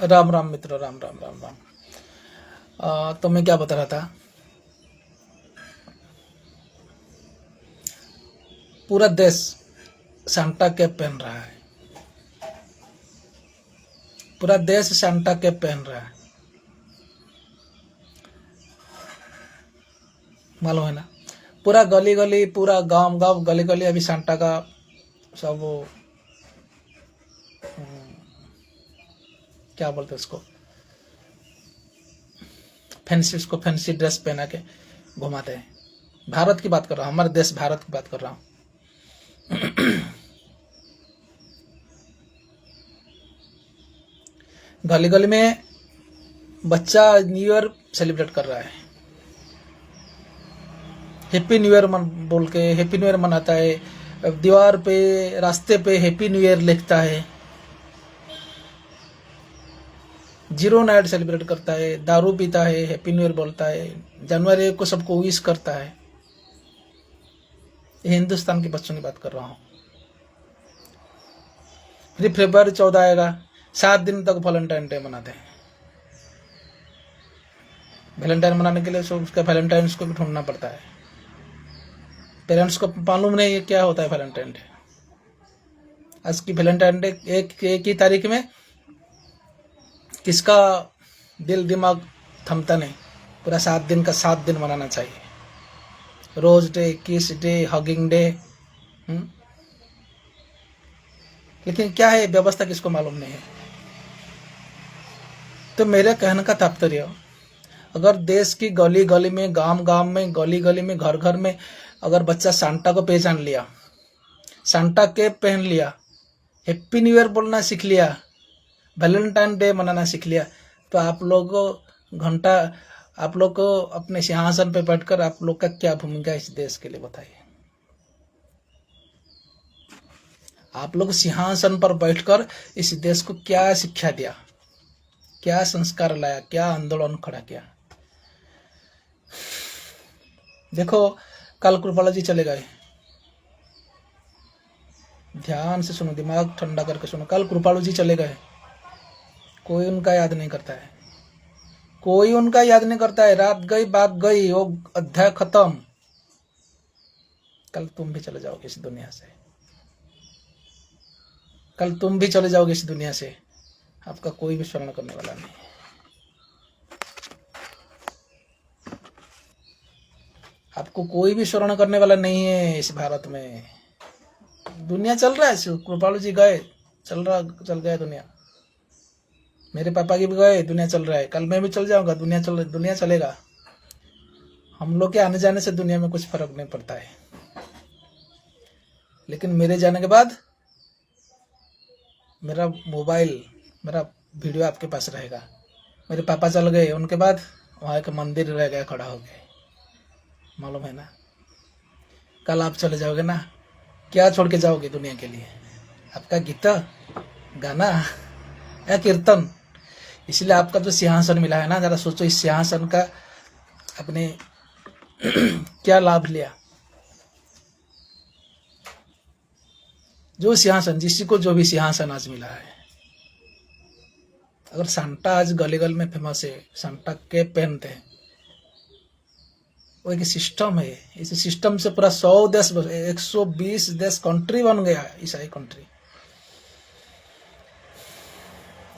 राम राम मित्र, राम राम राम राम। तो मैं क्या बता रहा था, पूरा देश सांता कैप पहन रहा है, पूरा देश सांता कैप पहन रहा है, मालूम है ना। पूरा गली गली, पूरा गांव गांव, गली गली अभी सांता का सब वो क्या बोलते उसको, उसको फैंसी ड्रेस पहना के घुमाते हैं। भारत की बात कर रहा हूँ, हमारे देश भारत की बात कर रहा हूँ। गली गली में बच्चा न्यू ईयर सेलिब्रेट कर रहा है, हैप्पी न्यू ईयर बोल के हैप्पी न्यू ईयर मनाता है। दीवार पे, रास्ते पे हैप्पी न्यू ईयर लिखता है, जीरो नाइट सेलिब्रेट करता है, दारू पीता है, हैप्पी न्यू ईयर बोलता है, जनवरी को सबको विश करता है। ये हिंदुस्तान के बच्चों की बात कर रहा हूँ। फिर फरवरी 14 आएगा, 7 दिन तक वैलेंटाइन डे मनाते हैं। वैलेंटाइन मनाने के लिए उसका वैलेंटाइन्स को भी ढूंढना पड़ता है। पेरेंट्स को मालूम नहीं है क्या होता है वैलेंटाइन डे। आज की वैलेंटाइन डे एक ही तारीख में किसका दिल दिमाग थमता नहीं। पूरा 7 दिन का 7 दिन मनाना चाहिए। रोज डे, किस डे, हगिंग डे। लेकिन क्या है व्यवस्था, किसको मालूम नहीं है। तो मेरे कहने का तात्पर्य, अगर देश की गली गली में, गांव गांव में, गली गली में, घर घर में अगर बच्चा सांता को पहचान लिया, सांता कैप पहन लिया, हैप्पी न्यू ईयर बोलना सीख लिया, वैलेंटाइन डे मनाना सीख लिया, तो आप लोग को अपने सिंहासन पे बैठकर आप लोग का क्या भूमिका इस देश के लिए बताइए। आप लोग सिंहासन पर बैठकर इस देश को क्या शिक्षा दिया, क्या संस्कार लाया, क्या आंदोलन खड़ा किया। देखो, कल कृपाला जी चले गए, ध्यान से सुनो, दिमाग ठंडा करके सुनो। कल कृपालू जी चले गए, कोई उनका याद नहीं करता है, कोई उनका याद नहीं करता है। रात गई, बात गई, वो अध्याय खत्म। कल तुम भी चले जाओगे इस दुनिया से, कल तुम भी चले जाओगे इस दुनिया से। आपका कोई भी स्मरण करने वाला नहीं है। आपको कोई भी स्मरण करने वाला नहीं है इस भारत में। दुनिया चल रहा है, कृपालू जी गए, चल गया दुनिया। मेरे पापा की भी गए, दुनिया चल रहा है। कल मैं भी चल जाऊंगा, दुनिया चलेगा। हम लोग के आने जाने से दुनिया में कुछ फर्क नहीं पड़ता है। लेकिन मेरे जाने के बाद मेरा मोबाइल, मेरा वीडियो आपके पास रहेगा। मेरे पापा चल गए, उनके बाद वहाँ एक मंदिर रह गया खड़ा हो गया, मालूम है ना। कल आप चले जाओगे ना, क्या छोड़ के जाओगे दुनिया के लिए? आपका गीता, गाना या कीर्तन? इसलिए आपका जो सिंहासन मिला है ना, जरा सोचो इस सिंहासन का अपने क्या लाभ लिया। जो सिंहासन, जिसी को जो भी सिंहासन आज मिला है, अगर सांता आज गली गली में फेमस है, सांता कैप पहनते हैं, वो एक सिस्टम है। इस सिस्टम से पूरा 100 देश, 120 देश, कंट्री बन गया, ईसाई कंट्री।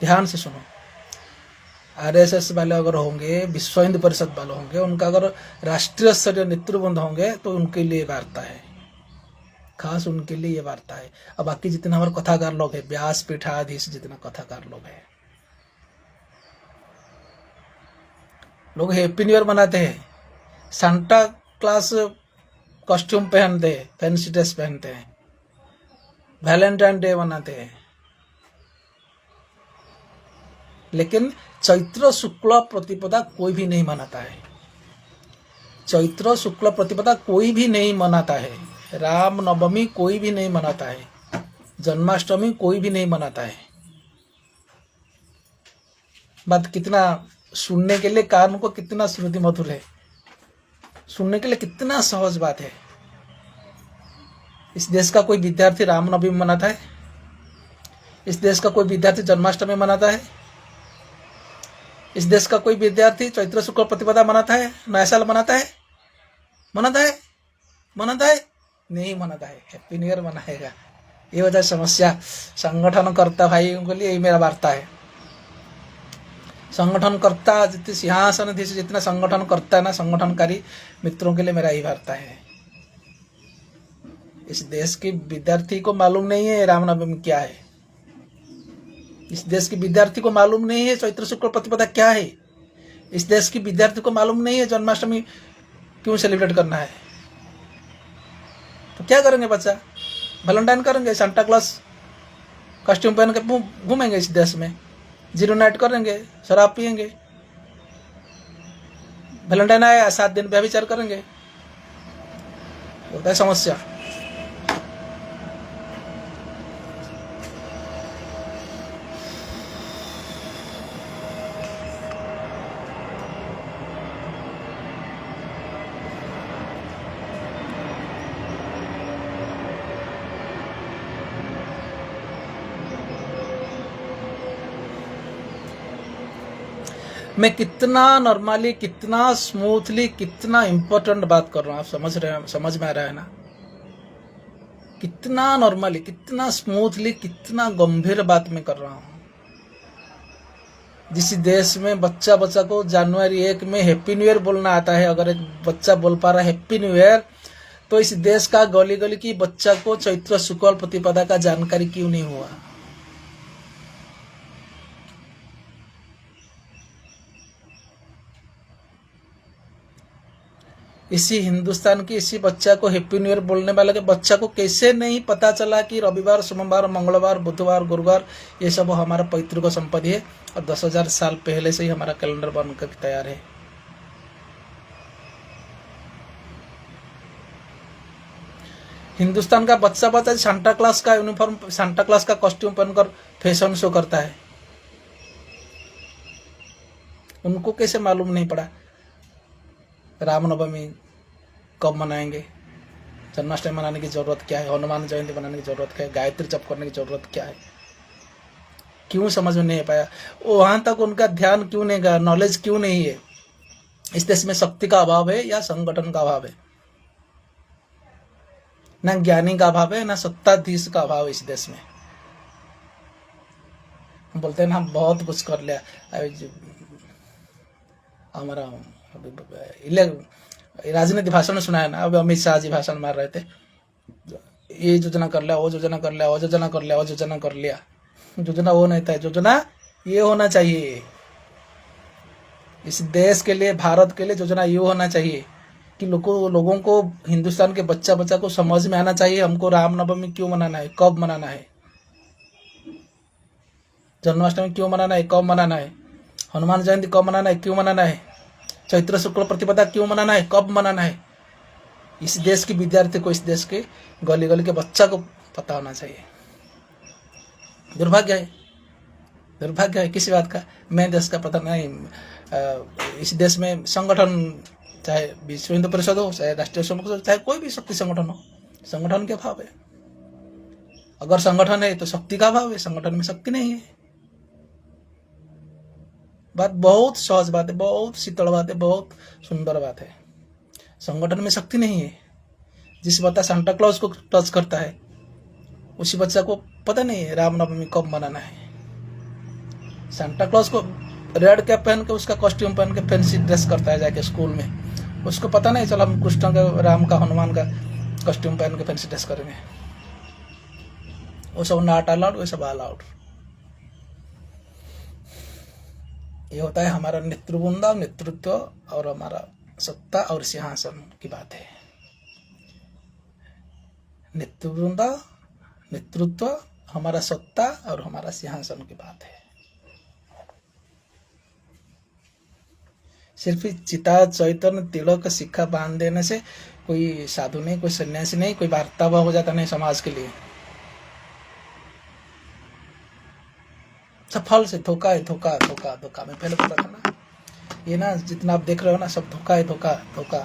ध्यान से सुनो, आरएसएस वाले अगर होंगे, विश्व हिंदू परिषद वाले होंगे, उनका अगर राष्ट्रीय स्तरीय नेतृवृंद होंगे, तो उनके लिए वार्ता है, खास उनके लिए ये वार्ता है। अब बाकी जितने हमारे कथाकार लोग हैं, व्यास पीठाधीश जितना कथाकार लोग हैं, लोग हैप्पी न्यू ईयर मनाते हैं, सांता क्लास कॉस्ट्यूम पहनते हैं, फैंसी ड्रेस पहनते हैं, वैलेंटाइन डे मनाते हैं। लेकिन चैत्र शुक्ल प्रतिपदा कोई भी नहीं मनाता है। चैत्र शुक्ल प्रतिपदा कोई भी नहीं मनाता है। राम नवमी कोई भी नहीं मनाता है। जन्माष्टमी कोई भी नहीं मनाता है। बात कितना सुनने के लिए, कान को कितना श्रुति मधुर है, सुनने के लिए कितना सहज बात है। इस देश का कोई विद्यार्थी रामनवमी मनाता है? इस देश का कोई विद्यार्थी जन्माष्टमी मनाता है? इस देश का कोई विद्यार्थी चैत्र शुक्ल प्रतिपदा मनाता है? नया साल मनाता है? मनाता है? मनाता है? नहीं मनाता है। हैप्पी न्यू ईयर मनाएगा। ये वजह समस्या संगठनकर्ता भाइयों के लिए यही मेरा वार्ता है। संगठनकर्ता जितने सिंहासनाधीश जितना संगठन करता है ना, संगठनकारी मित्रों के लिए मेरा यही वार्ता है। इस देश के विद्यार्थी को मालूम नहीं है रामनवमी क्या है। इस देश के विद्यार्थी को मालूम नहीं है चैत्र शुक्ल प्रतिपदा क्या है। इस देश की विद्यार्थी को मालूम नहीं है जन्माष्टमी क्यों सेलिब्रेट करना है। तो क्या करेंगे बच्चा? वैलेंटाइन करेंगे, सांता क्लॉज कॉस्ट्यूम पहन के घूमेंगे इस देश में, जीरो नाइट करेंगे, शराब पियेंगे। वैलेंटाइन आया 7 दिन व्यभिचार करेंगे। होता है समस्या। मैं कितना नॉर्मली, कितना स्मूथली, कितना इम्पोर्टेंट बात कर रहा हूँ, आप समझ रहे हैं? समझ में आ रहा है ना? कितना नॉर्मली, कितना स्मूथली, कितना गंभीर बात मैं कर रहा हूँ। जिस देश में बच्चा को जनवरी 1 में हैप्पी न्यू ईयर बोलना आता है, अगर एक बच्चा बोल पा रहा है हैप्पी न्यू ईयर, तो इस देश का गली गली की बच्चा को चैत्र शुक्ल प्रतिपदा का जानकारी क्यों नहीं हुआ? इसी हिंदुस्तान की इसी बच्चा को हैप्पी न्यू ईयर बोलने वाले के बच्चा को कैसे नहीं पता चला कि रविवार, सोमवार, मंगलवार, बुधवार, गुरुवार ये सब हमारा पैतृक संपत्ति है और 10,000 साल पहले से ही हमारा कैलेंडर बनकर तैयार है। हिंदुस्तान का बच्चा सांता क्लॉज का यूनिफॉर्म, सांता क्लॉज का कॉस्ट्यूम पहनकर फैशन शो करता है। उनको कैसे मालूम नहीं पड़ा रामनवमी कब मनाएंगे, जन्माष्टमी मनाने की जरूरत क्या है, हनुमान जयंती मनाने की जरूरत क्या है, गायत्री जप करने की जरूरत क्या है? क्यों समझ में नहीं पाया? वहां तक उनका ध्यान क्यों नहीं गया? नॉलेज क्यों नहीं है? इस देश में शक्ति का अभाव है या संगठन का अभाव है? ना ज्ञानी का अभाव है, ना सत्ताधीश का अभाव है इस देश में। हम बोलते हैं ना हम बहुत कुछ कर लिया, हमारा राजनीति भाषण सुना है ना, अब अमित शाह जी भाषण मार रहे थे, ये योजना कर लिया, वो योजना कर लिया, वो योजना कर लिया, वो योजना कर लिया। योजना वो नहीं था, योजना ये होना चाहिए इस देश के लिए, भारत के लिए। योजना ये होना चाहिए कि लोगों को, हिंदुस्तान के बच्चा को समझ में आना चाहिए हमको रामनवमी क्यों मनाना है, कब मनाना है, जन्माष्टमी क्यों मनाना है, कब मनाना है, हनुमान जयंती कब मनाना है, क्यों मनाना है, चैत्र शुक्ल प्रतिपदा क्यों मनाना है, कब मनाना है। इस देश के विद्यार्थी को, इस देश के गली गली के बच्चा को पता होना चाहिए। दुर्भाग्य है किसी बात का। मैं देश का पता नहीं, इस देश में संगठन, चाहे विश्व हिंदू परिषद हो, चाहे राष्ट्रीय स्वयंसेवक हो, चाहे कोई भी शक्ति संगठन हो, संगठन के अभाव है। अगर संगठन है तो शक्ति का अभाव है, संगठन में शक्ति नहीं है। बात बहुत सहज बात है, बहुत शीतल बात है, बहुत सुंदर बात है। संगठन में शक्ति नहीं है। जिस बच्चा सांता क्लॉज को टच करता है उसी बच्चा को पता नहीं है रामनवमी कब मनाना है। सांता क्लॉज को रेड कैप पहन के, उसका कॉस्ट्यूम पहन के फैंसी ड्रेस करता है जाके स्कूल में, उसको पता नहीं चला हम कृष्ण का, राम का, हनुमान का कॉस्ट्यूम पहन के फैंसी ड्रेस करेंगे। वो सब नॉट अलाउड, वो सब अलाउड। ये होता है हमारा नेतृत्व और हमारा सत्ता और सिंहासन की बात है। नेतृत्व हमारा सत्ता और हमारा सिंहासन की बात है। सिर्फ चिता चैतन्य तिलक शिक्षा बांध देने से कोई साधु नहीं, कोई सन्यासी नहीं, कोई वार्तावा हो जाता नहीं समाज के लिए। सफल से धोखा है, धोखा। मैं पहले पता था ना, ये ना जितना आप देख रहे हो ना सब धोखा है, धोखा।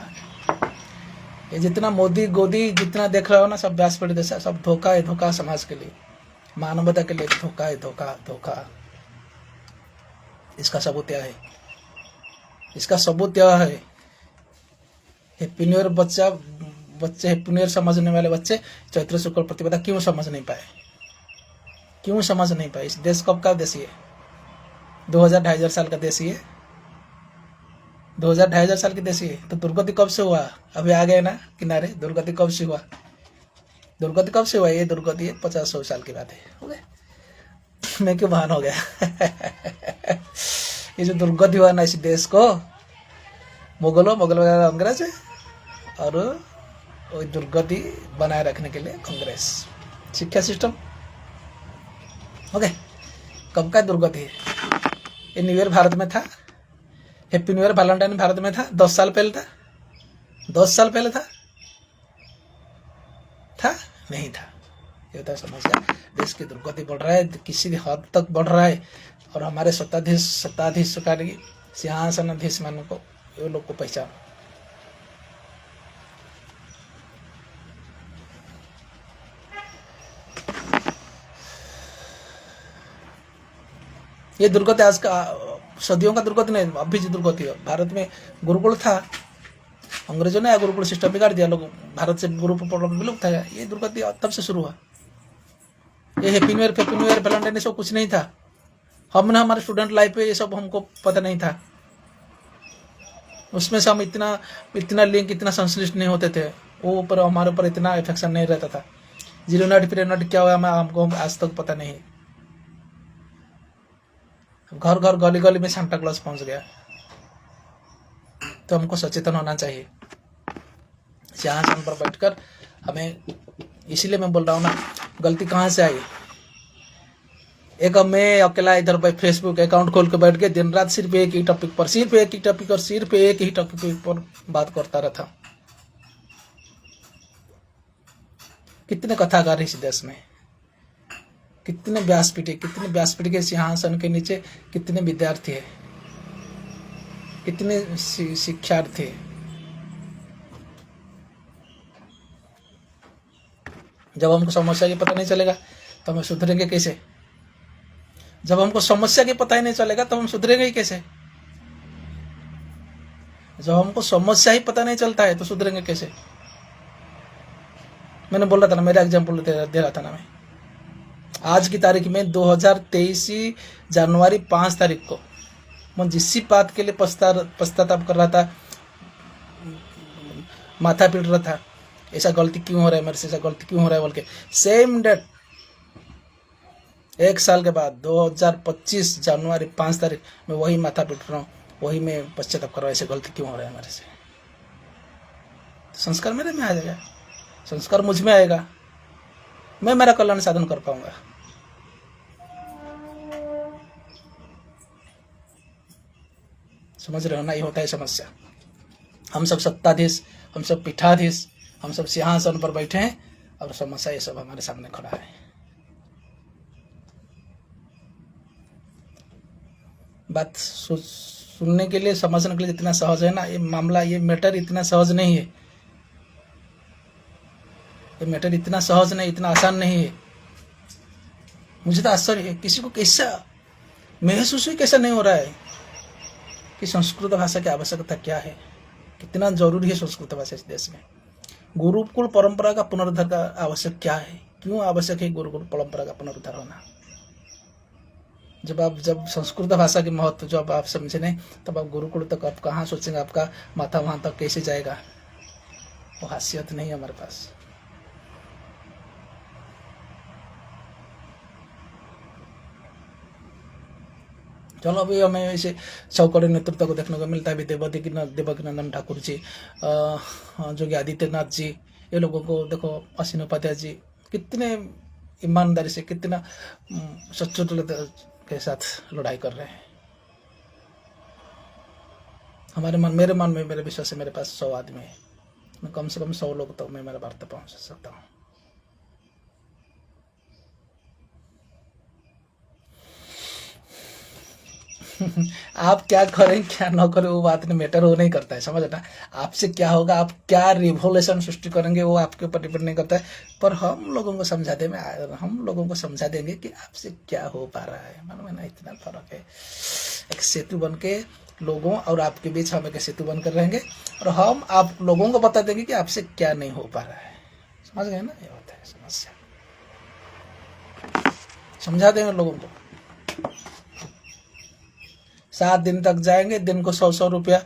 ये जितना मोदी गोदी जितना देख रहे हो ना सब व्यासपीठ जैसा, सब धोखा है, धोखा समाज के लिए। मानवता के लिए धोखा है, धोखा धोखा। इसका सबूत क्या है? इसका सबूत क्या है? हैप्पी न्यू ईयर बच्चे हैप्पी न्यू ईयर समझने वाले बच्चे चैत्र शुक्ल प्रतिपदा क्यों समझ नहीं पाए? क्यों समझ नहीं पाए? इस देश कब का देश? ये 2000-2500 साल का देश, ये 2000-2500 साल की देश। तो दुर्गति कब से हुआ? अभी आ गए ना किनारे। दुर्गति कब से हुआ? दुर्गति कब से हुआ? ये दुर्गति 50-100 साल की बात है। हो गए, मैं क्यों बहान हो गया? ये जो दुर्गति हुआ ना इस देश को, मुगल वगैरह अंग्रेज है, और वो दुर्गति बनाए रखने के लिए कांग्रेस, शिक्षा सिस्टम। ओके, कब का दुर्गति है? ये न्यू ईयर भारत में था, happy new year Valentine Bharat में था 10 साल पहले था? 10 साल पहले था? नहीं था। ये होता है समस्या। देश की दुर्गति बढ़ रहा है, किसी हद तक बढ़ रहा है, और हमारे सत्ताधीश सिंहासनाधीश मानों को, ये लोग को पहचान। ये दुर्गति आज का सदियों का दुर्गति नहीं, अभी जो दुर्गति है। भारत में गुरुकुल था, अंग्रेजों ने गुरुकुल सिस्टम बिगाड़ दिया, लोग भारत से गुरुकुल विलुप्त था। ये दुर्गति तब से शुरू हुआ। ये हैप्पी न्यू ईयर वैलेंटाइन सब कुछ नहीं था। हमने हमारे स्टूडेंट लाइफ पे ये सब हमको पता नहीं था। उसमें से हम इतना लिंक, इतना संश्लिष्ट नहीं होते थे। वो ऊपर हमारे ऊपर इतना इफेक्शन नहीं रहता था। 0 नट पीरियड क्या हुआ हमको आज तक पता नहीं। घर घर गली गली में सांता क्लॉज पहुंच गया। तो हमको सचेतन होना चाहिए सिंहासन पर बैठकर हमें। इसीलिए मैं बोल रहा हूँ ना, गलती कहाँ से आई? एक मैं अकेला इधर पे फेसबुक अकाउंट खोल के बैठ के दिन रात सिर्फ एक ही टॉपिक पर बात करता रहता। कितने कथाकार इस देश में, कितने व्यासपीठ के सिंहासन के नीचे कितने विद्यार्थी है, कितने शिक्षार्थी। जब हमको समस्या की पता नहीं चलेगा तो हम सुधरेंगे कैसे? जब हमको समस्या की पता ही नहीं चलेगा तो हम सुधरेंगे ही कैसे? जब हमको समस्या ही पता नहीं चलता है तो सुधरेंगे कैसे? मैंने बोल रहा था ना, मेरा एग्जाम्पल दे रहा था ना मैं। आज की तारीख में 2023 जनवरी 5 तारीख को मैं जिस बात के लिए पश्चाताप कर रहा था, माथा पीट रहा था, ऐसा गलती क्यों हो रहा है मेरे से, ऐसा गलती क्यों हो रहा है बोल के, सेम डेट 1 साल के बाद 2025 जनवरी 5 तारीख में वही माथा पीट रहा हूँ, वही मैं पश्चाताप कर रहा हूँ, ऐसे गलती क्यों हो रहा है मेरे से। संस्कार मेरे में आ जाएगा, संस्कार मुझ में आएगा, मैं मेरा कल्याण साधन कर पाऊंगा। समझ रहे हो ना? ये होता है समस्या। हम सब सत्ताधीश, हम सब पीठाधीश, हम सब सिंहासन पर बैठे हैं, और समस्या ये सब हमारे सामने खड़ा है। बात सुनने के लिए, समझने के लिए इतना सहज है ना, ये मामला, ये मैटर इतना सहज नहीं है। ये मैटर इतना सहज नहीं, इतना आसान नहीं है। मुझे तो आश्चर्य है, किसी को कैसा महसूस ही कैसा नहीं हो रहा है कि संस्कृत भाषा की आवश्यकता क्या है, कितना जरूरी है संस्कृत भाषा इस देश में। गुरुकुल परंपरा का पुनरुद्धार का आवश्यक क्या है? क्यों आवश्यक है गुरुकुल परंपरा का पुनरुद्धार होना? जब संस्कृत भाषा की महत्व जब आप समझे नहीं, तब आप गुरुकुल तक आप कहाँ सोचेंगे? आपका माथा वहां तक कैसे जाएगा? वो हासियत नहीं है हमारे पास। चलो, अभी हमें ऐसे चौकड़ी नेतृत्व को देखने को मिलता है। देवकीनंदन ठाकुर जी, योगी आदित्यनाथ जी, ये लोगों को देखो, असीम उपाध्याय जी कितने ईमानदारी से, कितना सच्चोटता के साथ लड़ाई कर रहे हैं। मेरे मन में, मेरे विश्वास से मेरे पास 100 आदमी है, मैं कम से कम 100 लोग तक मैं मेरा वार्ता पहुंच सकता हूँ। आप क्या करें क्या ना करें वो बात नहीं, मैटर वो नहीं करता है, समझ ना। आपसे क्या होगा, आप क्या रिवोल्यूशन सृष्टि करेंगे वो आपके ऊपर डिपेंड नहीं करता है। पर हम लोगों को समझा देंगे, हम लोगों को समझा देंगे कि आपसे क्या हो पा रहा है, मालूम है ना, इतना फर्क है। एक सेतु बन के लोगों और आपके बीच हम एक सेतु बनकर रहेंगे, और हम आप लोगों को बता देंगे कि आपसे क्या नहीं हो पा रहा है। समझ गए ना, ये होता है समस्या। समझा देंगे लोगों को। 7 दिन तक जाएंगे, दिन को 100-100 रुपया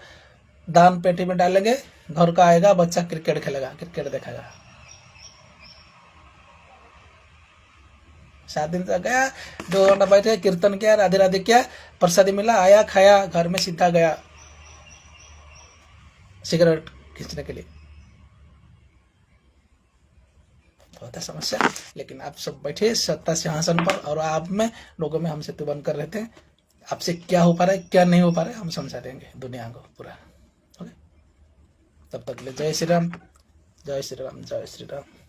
दान पेटी में डालेंगे, घर का आएगा बच्चा क्रिकेट खेलेगा, क्रिकेट देखेगा। 7 दिन तक गया, 2 घंटा बैठे, कीर्तन किया, राधे राधे किया, प्रसादी मिला, आया, खाया, घर में सीधा गया सिगरेट खींचने के लिए। होता है समस्या। लेकिन आप सब बैठे सत्ता सिंहासन पर, और आप में लोगों में हम सेतु बनकर रहते हैं। आपसे क्या हो पा रहा है क्या नहीं हो पा रहा है हम समझा देंगे दुनिया को पूरा। ओके, तब तक ले जय श्री राम, जय श्री राम, जय श्री राम।